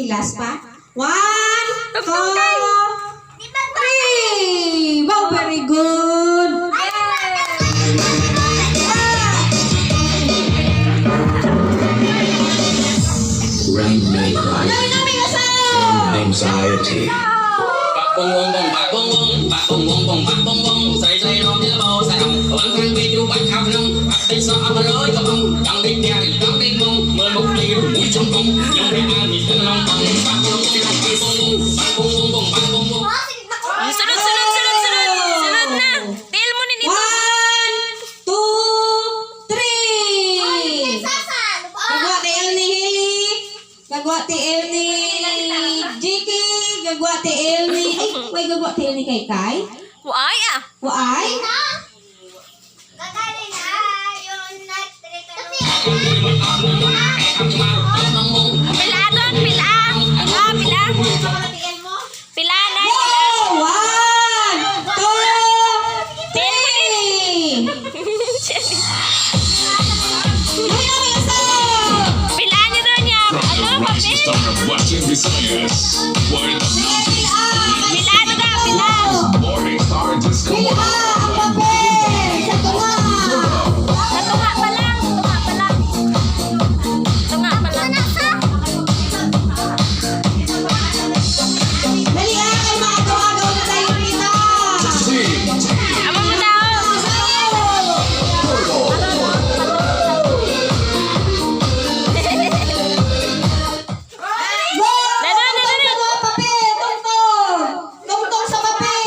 last pa. 1, 2, 3. Wow, very good. Rainmaker, anxiety. Sunod na. Tail mo ni nito. 1, 2, 3. Gagwa TL ni Hili. Gagwa TL ni Jiki. Gagwa TL ni... Ay, gagwa TL ni Kai. Why ah? Waay? Pila doon, pila. Pila. Pila na. Wow! 1, 2, 3. Pila nyo doon ya. Ano, papel? Watching Visayas. Word of mouth. Pila na daw, pila. Morning star just come Pila on. ang papel! Sa tunga! Tunga pa lang. Dali kay makagawa-gawa na tayo dito! Amo mo daw. Go! Sa papel! Tungtong! Tungtong sa papel!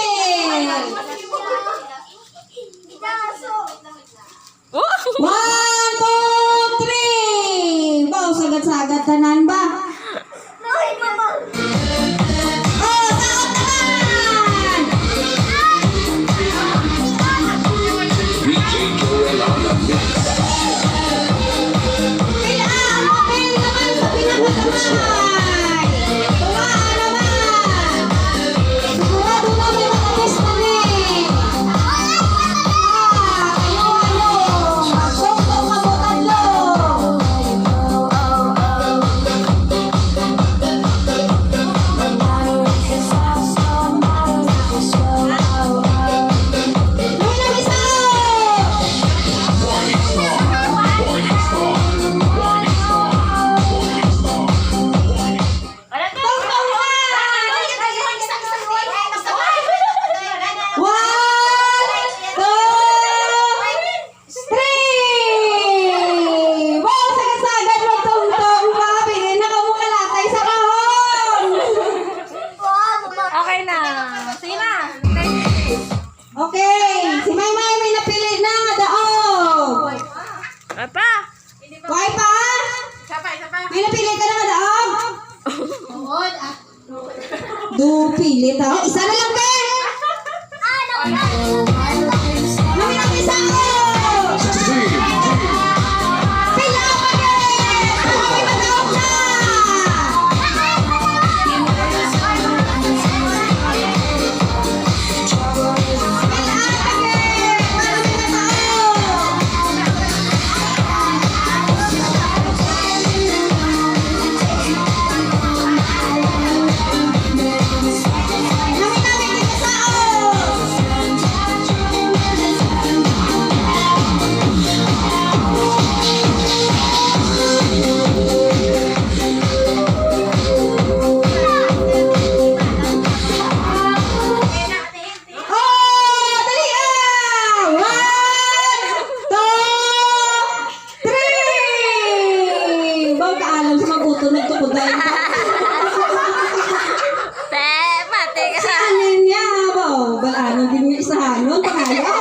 Oh. 1, 2, 3. Wow, sagad-sagad tanan ba? Oh, saot naman! DJ Joel on the mix. Pila ang papel naman sa pinakatamay! Tunga naman! Sigurado na may matapis na rin! Ano? Tungtong mabutan lo! Okay na. Sige na. Okay, si Maymay may napili na daog. Apa? Why pa? May napili ka na daog? Pili daog. Isa na lang, be! Mami na isa ko! Pila pa, be! Mami na daog na! Te, mati ka. Alin niya, baw. Balaan din yung isahan nun, pangalan.